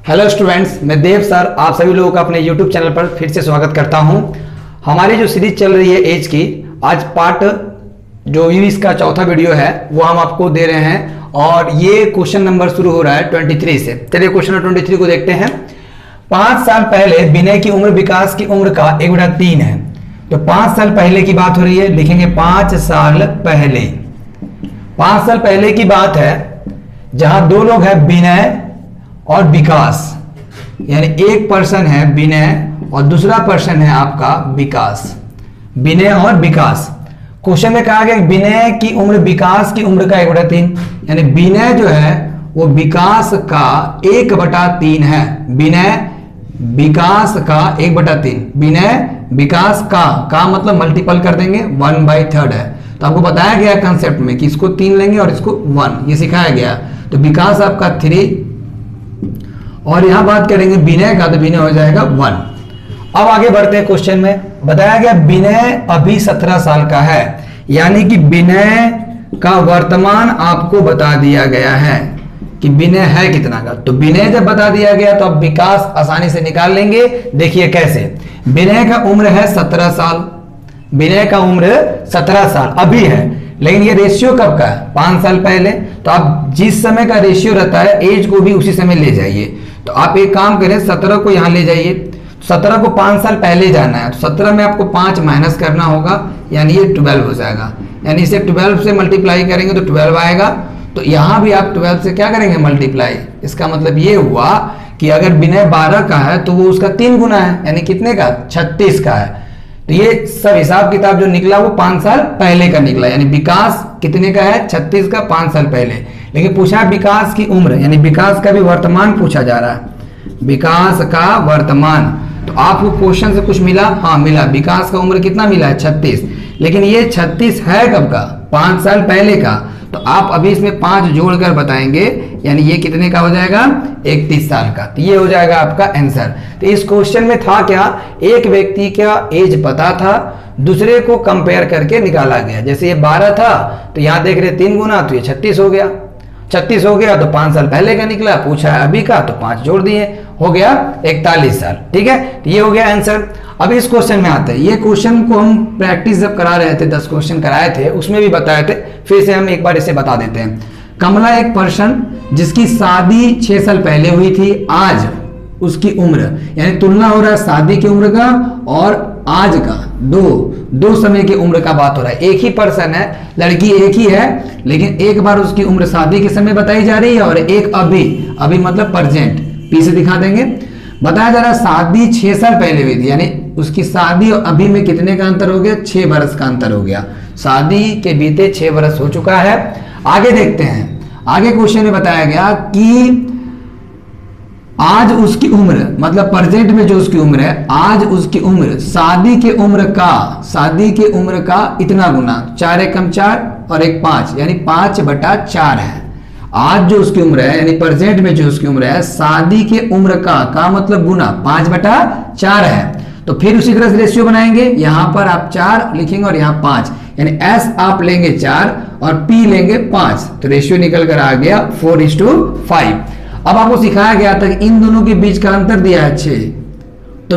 Hello students, मैं देव sir आप सभी लोगों का अपने यूट्यूब चैनल पर फिर से स्वागत करता हूं। हमारी जो सीरीज चल रही है एज की, आज पार्ट जो इसका चौथा वीडियो है वो हम आपको दे रहे हैं और ये क्वेश्चन नंबर शुरू हो रहा है 23 से। चलिए क्वेश्चन नंबर 23 को देखते हैं। 5 साल पहले विनय की उम्र विकास की उम्र का 1/3 है। तो 5 साल पहले की बात हो रही है, लिखेंगे 5 साल पहले। 5 साल पहले की बात है जहां दो लोग हैं, विनय और विकास, यानी एक पर्सन है विनय और दूसरा पर्सन है आपका विकास। विनय और विकास। क्वेश्चन में कहा गया विनय की उम्र विकास की उम्र का 1/3, यानी विनय जो है वो विकास का 1/3 है। विनय विकास का 1/3। विनय विकास का मतलब मल्टीपल कर देंगे, 1/3 है। तो आपको बताया गया कंसेप्ट में कि इसको 3 लेंगे और इसको 1, ये सिखाया गया। तो विकास आपका 3 और यहां बात करेंगे विनय का, तो विनय हो जाएगा 1। अब आगे बढ़ते हैं। क्वेश्चन में बताया गया विनय अभी 17 साल का है, यानी कि विनय का वर्तमान आपको बता दिया गया है कि विनय है कितना का। तो विनय जब बता दिया गया तो अब विकास आसानी से निकाल लेंगे। देखिए कैसे, विनय का उम्र है 17 साल। विनय का उम्र 17 साल अभी है, लेकिन ये रेशियो कब का है? 5 साल पहले। तो आप जिस समय का रेशियो रहता है एज को भी उसी समय ले जाइए। तो आप एक काम करें, 17 को यहां ले जाइए। 17 को 5 साल पहले जाना है, तो 17 में आपको 5 माइनस करना होगा, यानी ये 12 हो जाएगा। यानी इसे 12 से मल्टीप्लाई करेंगे तो 12 आएगा। तो यहां भी आप 12 से क्या करेंगे? मल्टीप्लाई। इसका मतलब ये हुआ कि अगर विनय 12 का है तो वो उसका 3 गुना है, यानी कितने का? 36 का है। तो ये सब हिसाब किताब जो निकला वो 5 साल पहले का निकला, यानी विकास कितने का है? 36 का, 5 साल पहले। लेकिन पूछा विकास की उम्र, यानी विकास का भी वर्तमान पूछा जा रहा है। विकास का वर्तमान। तो आपको क्वेश्चन से कुछ मिला? हाँ मिला। विकास का उम्र कितना मिला है? 36। लेकिन ये 36 है कब का? 5 साल पहले का। तो आप अभी इसमें 5 जोड़कर बताएंगे, यानी ये कितने का हो जाएगा? 31 साल का। तो ये हो जाएगा आपका आंसर। तो इस क्वेश्चन में था क्या? एक व्यक्ति का एज पता था, दूसरे को कंपेयर करके निकाला गया। जैसे ये 12 था तो यहां देख रहे 3 गुना, तो ये 36 हो गया। 36 हो गया तो 5 साल पहले का निकला, पूछा है अभी का, तो 5 जोड़ दिए, हो गया 41 साल। ठीक है, तो ये हो गया आंसर। अब इस क्वेश्चन में आते हैं। ये क्वेश्चन को हम प्रैक्टिस जब करा रहे थे, 10 क्वेश्चन कराए थे, उसमें भी बताए थे, फिर से हम एक बार इसे बता देते हैं। कमला एक पर्सन जिसकी शादी 6 साल पहले हुई थी, आज उसकी उम्र, यानी तुलना हो रहा है शादी की उम्र का और आज का, दो समय की उम्र का बात हो रहा है। एक ही पर्सन है, लड़की एक ही है, लेकिन एक बार उसकी उम्र शादी के समय बताई जा रही है और एक अभी मतलब प्रेजेंट, पी से दिखा देंगे। बताया जा रहा है शादी 6 साल पहले हुई थी, यानी उसकी शादी और अभी में कितने का अंतर हो गया? 6 बरस का अंतर हो गया। शादी के बीते 6 बरस हो चुका है। आगे देखते हैं। आगे क्वेश्चन में बताया गया कि आज उसकी उम्र, मतलब प्रेजेंट में जो उसकी उम्र है, आज उसकी उम्र शादी के उम्र का इतना गुना, 4 एकम 4 और 1 5, यानी 5/4 है। आज जो उसकी उम्र है, यानी प्रेजेंट में जो उसकी उम्र है, शादी के उम्र का मतलब गुना 5/4 है। तो फिर उसी तरह से रेशियो बनाएंगे। यहां पर आप 4 लिखेंगे और यहां 5, यानी एस आप लेंगे 4 और पी लेंगे 5। तो रेशियो निकल कर आ गया 4:5। अब आपको सिखाया गया था कि इन दोनों के बीच का अंतर दिया है 6, तो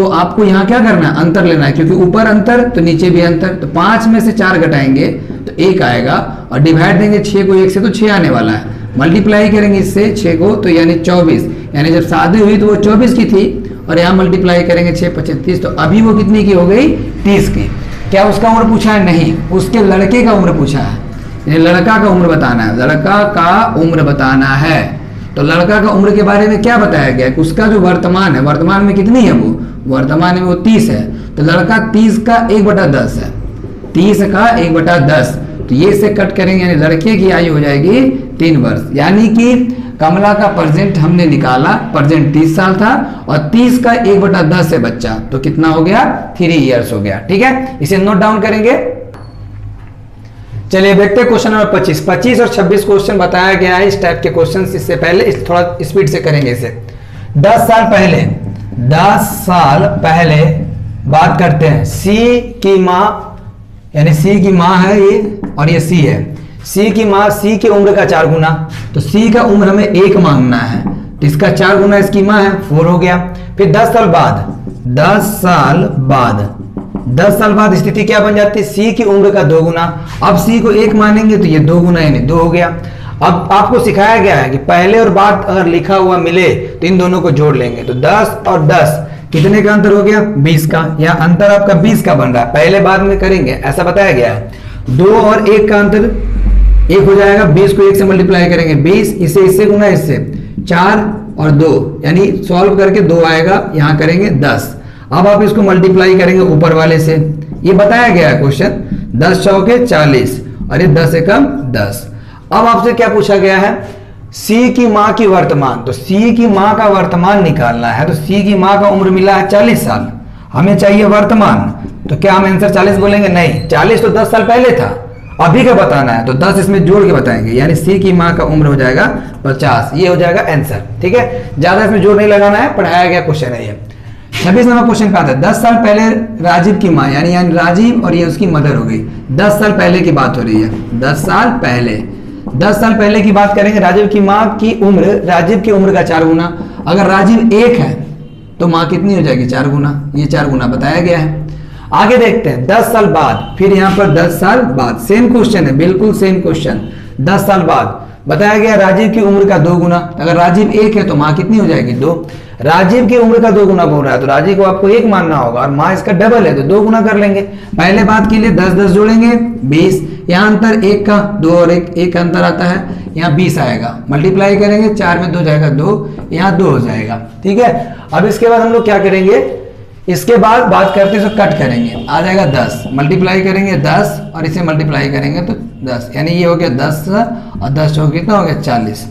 आपको यहां क्या करना है? अंतर लेना है, क्योंकि ऊपर अंतर तो नीचे भी अंतर। तो 5 में से 4 घटाएंगे तो 1 आएगा और डिवाइड देंगे 6 को 1 से, तो 6 आने वाला है। मल्टीप्लाई करेंगे इससे 6 को, तो यानी 24, यानी जब शादी हुई तो वो 24 की थी और यहाँ मल्टीप्लाई करेंगे 6 × 35, तो अभी वो कितनी की हो गई? 30 की। क्या उसका उम्र पूछा है? नहीं, उसके लड़के का उम्र पूछा है। लड़का का उम्र बताना है, लड़का का उम्र बताना है। तो लड़का का उम्र के बारे में क्या बताया गया कि उसका जो वर्तमान है, वर्तमान में कितनी है वो? वर्तमान में वो 30 है। तो लड़का 30 का 1/10 है, 30 का 1/10। तो ये से कट करेंगे, यानी लड़के की आयु हो जाएगी 3 वर्ष। यानी कि कमला का प्रेजेंट हमने निकाला, प्रेजेंट 30 साल था और 30 का 1/10 से बच्चा, तो कितना हो गया? 3 इयर्स हो गया। ठीक है, इसे नोट डाउन करेंगे। चलिए देखते हैं क्वेश्चन नंबर 25 और 26 क्वेश्चन बताया गया है इस टाइप के क्वेश्चन। इससे पहले थोड़ा स्पीड से करेंगे इसे। 10 साल पहले बात करते हैं। सी की माँ, यानी सी की माँ है ये और ये सी है। सी की माँ, सी की उम्र का 4 गुना, तो सी का उम्र हमें 1 मांगना है। तो इसका 4 गुना इसकी माँ है, 4 हो गया। फिर 10 साल बाद, 10 साल बाद स्थिति क्या बन जाती है, सी की उम्र का 2 गुना। अब सी को 1 मानेंगे तो ये 2 गुना यानी 2 हो गया। अब आपको सिखाया गया है कि पहले और बाद अगर लिखा हुआ मिले तो इन दोनों को जोड़ लेंगे। तो 10 और 10 कितने का अंतर हो गया, 20 का। यहाँ अंतर आपका 20 का बन रहा है, पहले बाद में करेंगे ऐसा बताया गया है। 2 और 1 का अंतर 1 हो जाएगा, 20 को 1 से मल्टीप्लाई करेंगे 20, इससे गुना इससे 4 और 2 यानी सॉल्व करके 2 आएगा, यहाँ करेंगे 10। अब आप इसको मल्टीप्लाई करेंगे ऊपर वाले से, ये बताया गया है क्वेश्चन। 10 चौके 40 और ये 10 एकम 10। अब आपसे क्या पूछा गया है, सी की माँ की वर्तमान। तो सी की माँ का वर्तमान निकालना है। तो सी की माँ का उम्र मिला है 40 साल, हमें चाहिए वर्तमान। तो क्या हम आंसर 40 बोलेंगे, नहीं, 40 तो 10 साल पहले था, अभी का बताना है तो 10 इसमें जोड़ के बताएंगे, यानी सी की माँ का उम्र हो जाएगा 50। ये हो जाएगा आंसर, ठीक है। ज्यादा इसमें जोड़ नहीं लगाना है, पढ़ाया गया क्वेश्चन है ये। 26 नंबर क्वेश्चन पे आता है, 10 साल पहले राजीव की माँ, यानी राजीव और ये उसकी मदर हो गई। 10 साल पहले की बात हो रही है, 10 साल पहले, 10 साल पहले की बात करेंगे। राजीव की माँ की उम्र राजीव की उम्र का 4 गुना। अगर राजीव 1 है तो माँ कितनी हो जाएगी, 4 गुना। ये 4 गुना बताया गया है। आगे देखते हैं 10 साल बाद, फिर यहाँ पर 10 साल बाद सेम क्वेश्चन है, बिल्कुल सेम क्वेश्चन। 10 साल बाद बताया गया राजीव की उम्र का 2 गुना। अगर राजीव 1 है तो माँ कितनी हो जाएगी, 2। राजीव की उम्र का 2 गुना बोल रहा है तो राजीव को आपको 1 मानना होगा और माँ इसका डबल है तो 2 गुना कर लेंगे। पहले बात के लिए 10 जोड़ेंगे 20, यहाँ अंतर 1 का, 2 और 1 का अंतर आता है, यहाँ 20 आएगा। मल्टीप्लाई करेंगे 4 में 2 जाएगा 2, यहाँ 2 हो जाएगा, ठीक है। अब इसके बाद हम लोग क्या करेंगे, इसके बाद बात करते हैं तो कट करेंगे, आ जाएगा 10, मल्टीप्लाई करेंगे 10 और इसे मल्टीप्लाई करेंगे तो 10, यानी ये हो गया 10 और 10 हो कितना हो गया 40,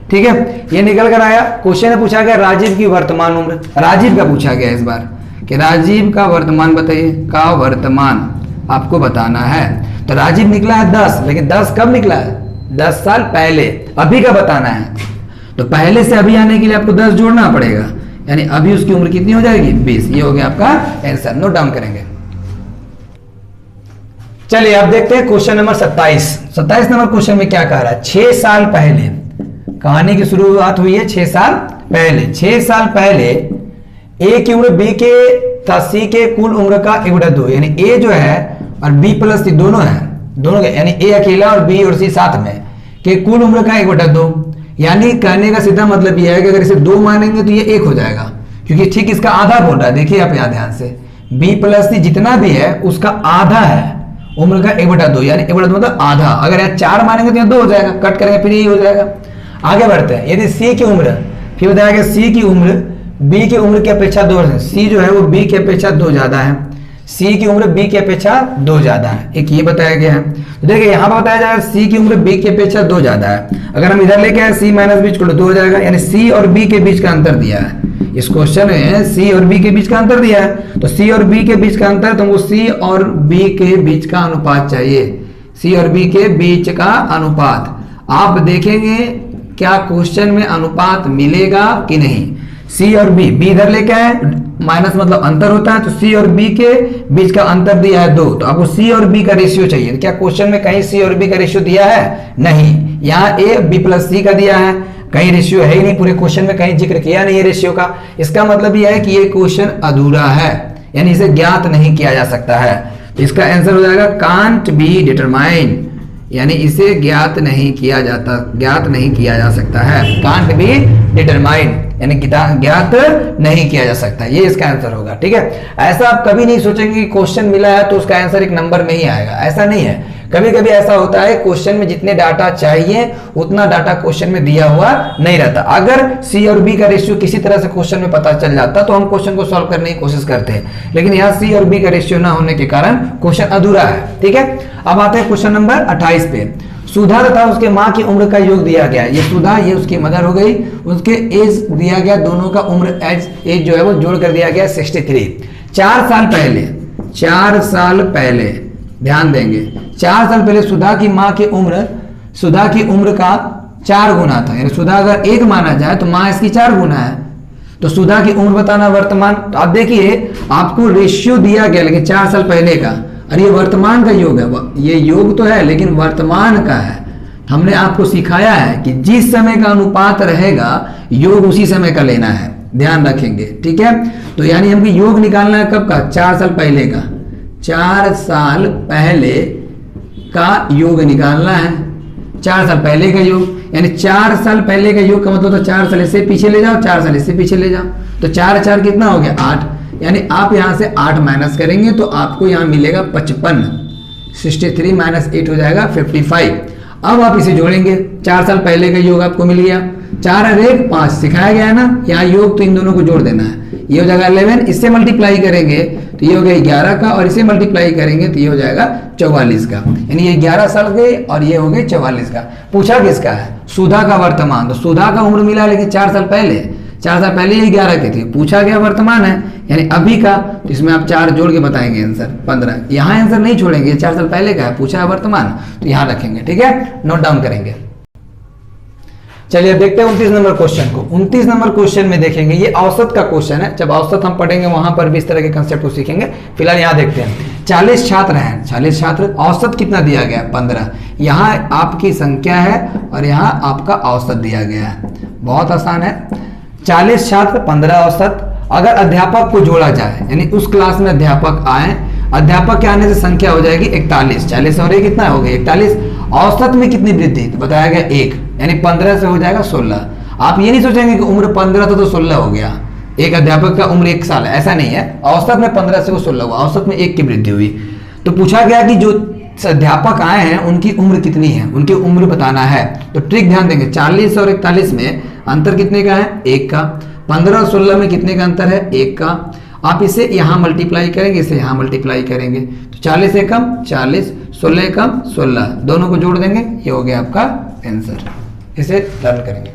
ठीक है। ये निकल कर आया। क्वेश्चन में पूछा गया राजीव की वर्तमान उम्र, राजीव का पूछा गया इस बार कि राजीव का वर्तमान बताइए, का वर्तमान आपको बताना है। तो राजीव निकला है 10, लेकिन 10 कब निकला है, 10 साल पहले, अभी का बताना है। तो पहले से अभी आने के लिए आपको 10 जोड़ना पड़ेगा, यानी अभी उसकी उम्र कितनी हो जाएगी, 20। ये हो गया आपका आंसर, नोट डाउन करेंगे। चलिए अब देखते हैं क्वेश्चन नंबर 27। 27 नंबर क्वेश्चन में क्या कह रहा है, 6 साल पहले, कहानी की शुरुआत हुई है 6 साल पहले। 6 साल पहले ए की उम्र बी के था सी के कुल उम्र का 1/2, यानी ए जो है और बी प्लस सी दोनों है, दोनों के, यानी ए अकेला और बी और सी साथ में के कुल उम्र का 1/2। यानी कहने का सीधा मतलब यह है कि अगर इसे 2 मानेंगे तो ये 1 हो जाएगा, क्योंकि ठीक इसका आधा बोल रहा है। देखिए आप यहाँ ध्यान से, बी प्लस सी जितना भी है उसका आधा है उम्र का 1/2, यानी 1/2 मतलब आधा। अगर यहाँ 4 मानेंगे तो यहाँ 2 हो जाएगा, कट करेंगे फिर यही हो जाएगा। आगे बढ़ते हैं, यदि सी की उम्र, फिर बताया गया सी की उम्र बी की उम्र की अपेक्षा 2 है, सी जो है वो बी की अपेक्षा 2 ज्यादा है, सी की उम्र बी की अपेक्षा 2 ज्यादा है, एक ये बताया गया है। तो देखिए यहाँ पर बताया जाएगा सी की उम्र बी की अपेक्षा 2 ज्यादा है। अगर हम इधर लेके आए सी माइनस बी छोड़ो 2 हो जाएगा, यानी सी और बी के बीच का अंतर दिया है इस क्वेश्चन में, सी और बी के बीच का अंतर दिया है। तो सी और बी के बीच का अंतर, तो हमको सी और बी के बीच का अनुपात चाहिए, सी और बी के बीच का अनुपात। आप देखेंगे क्या क्वेश्चन में अनुपात मिलेगा कि नहीं। सी और बी, बी इधर लेके आए, माइनस मतलब अंतर होता है, तो सी और बी के बीच का अंतर दिया है 2, तो आपको सी और बी का रेशियो चाहिए। तो क्या क्वेश्चन में कहीं सी और बी का रेशियो दिया है, नहीं। यहाँ ए बी प्लस सी का दिया है, कहीं रेशियो है ही नहीं, पूरे क्वेश्चन में कहीं जिक्र किया नहीं है रेशियो का। इसका मतलब यह है कि ये क्वेश्चन अधूरा है, यानी इसे ज्ञात नहीं किया जा सकता है। तो इसका आंसर हो जाएगा कांट बी डिटरमाइन, यानी इसे ज्ञात नहीं किया जा सकता है। कांट बी डिटरमाइन यानी ज्ञात नहीं किया जा सकता, ये इसका आंसर होगा, ठीक है। ऐसा आप कभी नहीं सोचेंगे कि क्वेश्चन मिला है तो उसका आंसर एक नंबर में ही आएगा, ऐसा नहीं है। कभी कभी ऐसा होता है क्वेश्चन में जितने डाटा चाहिए उतना डाटा क्वेश्चन में दिया हुआ नहीं रहता। अगर सी और बी का रेशियो किसी तरह से क्वेश्चन में पता चल जाता तो हम क्वेश्चन को सॉल्व करने की कोशिश करते हैं, लेकिन यहाँ सी और बी का रेशियो ना होने के कारण क्वेश्चन अधूरा है, ठीक है। अब आते हैं क्वेश्चन नंबर 28 पे। सुधा तथा उसके माँ की उम्र का योग दिया गया, ये सुधा ये उसकी मदर हो गई, उसके एज दिया गया, दोनों का उम्र एज जो है वो जोड़ कर दिया गया 63। 4 साल पहले ध्यान देंगे, 4 साल पहले सुधा की माँ की उम्र का 4 गुना था, यानी सुधा अगर 1 माना जाए तो माँ इसकी 4 गुना है। तो सुधा की उम्र बताना वर्तमान। तो आप देखिए आपको रेशियो दिया गया लेकिन 4 साल पहले का, और ये वर्तमान का योग है, ये योग तो है लेकिन वर्तमान का है, हमने आपको सिखाया है कि जिस समय का अनुपात रहेगा योग उसी समय का लेना है, ध्यान रखेंगे, ठीक है। तो यानी हमको योग निकालना है कब का, 4 साल पहले का, 4 साल पहले का योग निकालना है, 4 साल पहले का योग, यानी 4 साल पहले का योग का मतलब तो 4 साल इससे पीछे ले जाओ, 4 साल इससे पीछे ले जाओ, तो 4 4 कितना हो गया 8, यानी आप यहां से 8 माइनस करेंगे तो आपको यहां मिलेगा 55, 63 माइनस 8 हो जाएगा 55। अब आप इसे जोड़ेंगे, 4 साल पहले का योग आपको मिल गया, 4 और 1 5 सिखाया गया है ना, यहाँ योग तो इन दोनों को जोड़ देना है, ये हो जाएगा 11, इससे मल्टीप्लाई करेंगे तो ये हो गया 11 का, और इसे मल्टीप्लाई करेंगे तो ये हो जाएगा 44 का, यानी ये 11 साल गए और ये हो गए 44 का। पूछा किसका है, सुधा का वर्तमान, तो सुधा का उम्र मिला लेकिन 4 साल पहले, 4 साल पहले ये 11 के थे, पूछा गया वर्तमान है यानी अभी का, तो इसमें आप 4 जोड़ के बताएंगे आंसर 15, यहाँ आंसर नहीं छोड़ेंगे, 4 साल पहले का है, पूछा है वर्तमान, तो यहाँ रखेंगे, ठीक है, नोट डाउन करेंगे। चलिए अब देखते हैं 29 नंबर क्वेश्चन को। 29 नंबर क्वेश्चन में देखेंगे, ये औसत का क्वेश्चन है, जब औसत हम पढ़ेंगे वहां पर भी इस तरह के कंसेप्ट को सीखेंगे। फिलहाल यहाँ देखते हैं, 40 छात्र हैं, 40 छात्र, औसत कितना दिया गया है 15, यहाँ आपकी संख्या है और यहाँ आपका औसत दिया गया है, बहुत आसान है। 40 छात्र 15 औसत, अगर अध्यापक को जोड़ा जाए यानी उस क्लास में अध्यापक आए, अध्यापक के आने से संख्या हो जाएगी 41, 40 और 1 कितना हो गया 41, औसत में कितनी वृद्धि, तो बताया गया 1, यानी 15 से हो जाएगा 16। आप ये नहीं सोचेंगे कि उम्र 15 था तो 16 हो गया, एक अध्यापक का उम्र 1 साल है, ऐसा नहीं है, औसत में 15 से वो 16 हुआ, औसत में 1 की वृद्धि हुई। तो पूछा गया कि जो अध्यापक आए हैं उनकी उम्र कितनी है, उनकी उम्र बताना है। तो ट्रिक ध्यान देंगे, 40 और 41 में अंतर कितने का है 1 का, 15 और 16 में कितने का अंतर है 1 का, आप इसे यहां मल्टीप्लाई करेंगे, इसे यहां मल्टीप्लाई करेंगे, तो 40 से कम 40, 16 कम 16, दोनों को जोड़ देंगे, ये हो गया आपका आंसर। इसे लर्न करेंगे।